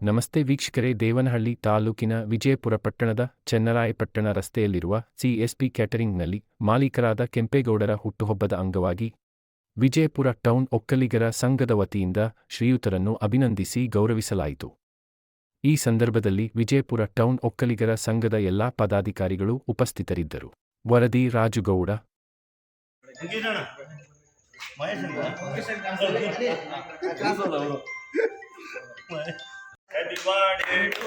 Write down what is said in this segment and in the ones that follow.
ನಮಸ್ತೆ ವೀಕ್ಷಕರೇ, ದೇವನಹಳ್ಳಿ ತಾಲೂಕಿನ ವಿಜಯಪುರ ಪಟ್ಟಣದ ಚೆನ್ನರಾಯಪಟ್ಟಣ ರಸ್ತೆಯಲ್ಲಿರುವ ಸಿಎಸ್ಪಿ ಕ್ಯಾಟರಿಂಗ್ನಲ್ಲಿ ಮಾಲೀಕರಾದ ಕೆಂಪೇಗೌಡರ ಹುಟ್ಟುಹಬ್ಬದ ಅಂಗವಾಗಿ ವಿಜಯಪುರ ಟೌನ್ ಒಕ್ಕಲಿಗರ ಸಂಘದ ವತಿಯಿಂದ ಶ್ರೀಯುತರನ್ನು ಅಭಿನಂದಿಸಿ ಗೌರವಿಸಲಾಯಿತು. ಈ ಸಂದರ್ಭದಲ್ಲಿ ವಿಜಯಪುರ ಟೌನ್ ಒಕ್ಕಲಿಗರ ಸಂಘದ ಎಲ್ಲಾ ಪದಾಧಿಕಾರಿಗಳು ಉಪಸ್ಥಿತರಿದ್ದರು. ವರದಿ ರಾಜುಗೌಡ. Happy birthday to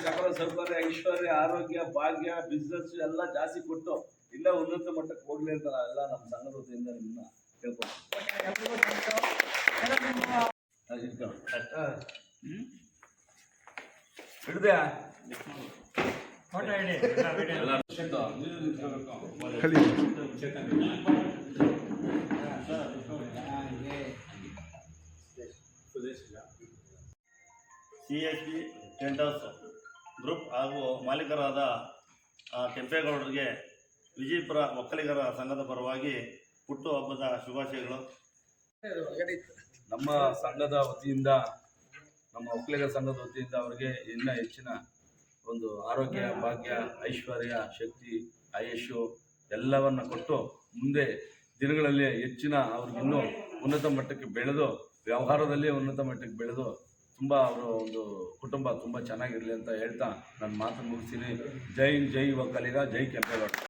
ಸಕಲ ಸೌಕರ್ಯ, ಐಶ್ವರ್ಯ, ಆರೋಗ್ಯ, ಭಾಗ್ಯ, ಬಿಸ್ನೆಸ್ ಎಲ್ಲ ಜಾಸ್ತಿ ಕೊಟ್ಟು ಇಲ್ಲ ಉನ್ನತ ಮಟ್ಟಕ್ಕೆ ಹೋಗ್ಲಿ ಅಂತ ಎಲ್ಲ ನಮ್ಮ ಸಂಘದ ವತಿಯಿಂದ ನಿಮ್ಮನ್ನ ಹಿಡ್ದ್ಯಾ CSP ಟೆಂಟ್ ಹೌಸ್ ಗ್ರೂಪ್ ಹಾಗೂ ಮಾಲೀಕರಾದ ಕೆಂಪೇಗೌಡರಿಗೆ ವಿಜಯಪುರ ಒಕ್ಕಲಿಗರ ಸಂಘದ ಪರವಾಗಿ ಹುಟ್ಟುಹಬ್ಬದ ಶುಭಾಶಯಗಳು. ನಮ್ಮ ಸಂಘದ ವತಿಯಿಂದ, ನಮ್ಮ ಒಕ್ಕಲಿಗರ ಸಂಘದ ವತಿಯಿಂದ ಅವರಿಗೆ ಇನ್ನೂ ಹೆಚ್ಚಿನ ಒಂದು ಆರೋಗ್ಯ, ಭಾಗ್ಯ, ಐಶ್ವರ್ಯ, ಶಕ್ತಿ, ಆಯುಷ್ಯು ಎಲ್ಲವನ್ನು ಕೊಟ್ಟು ಮುಂದೆ ದಿನಗಳಲ್ಲಿ ಹೆಚ್ಚಿನ ಅವ್ರಿಗಿನ್ನೂ ಉನ್ನತ ಮಟ್ಟಕ್ಕೆ ಬೆಳೆದು ವ್ಯವಹಾರದಲ್ಲಿ ಉನ್ನತ ಮಟ್ಟಕ್ಕೆ ಬೆಳೆದು ತುಂಬ ಅವರ ಒಂದು ಕುಟುಂಬ ತುಂಬ ಚೆನ್ನಾಗಿರಲಿ ಅಂತ ಹೇಳ್ತಾ ನನ್ನ ಮಾತು ಮುಗಿಸ್ತೀನಿ. ಜೈ ಒಕ್ಕಲಿಗ, ಜೈ ಕೆಂಪೇಗೌಡ.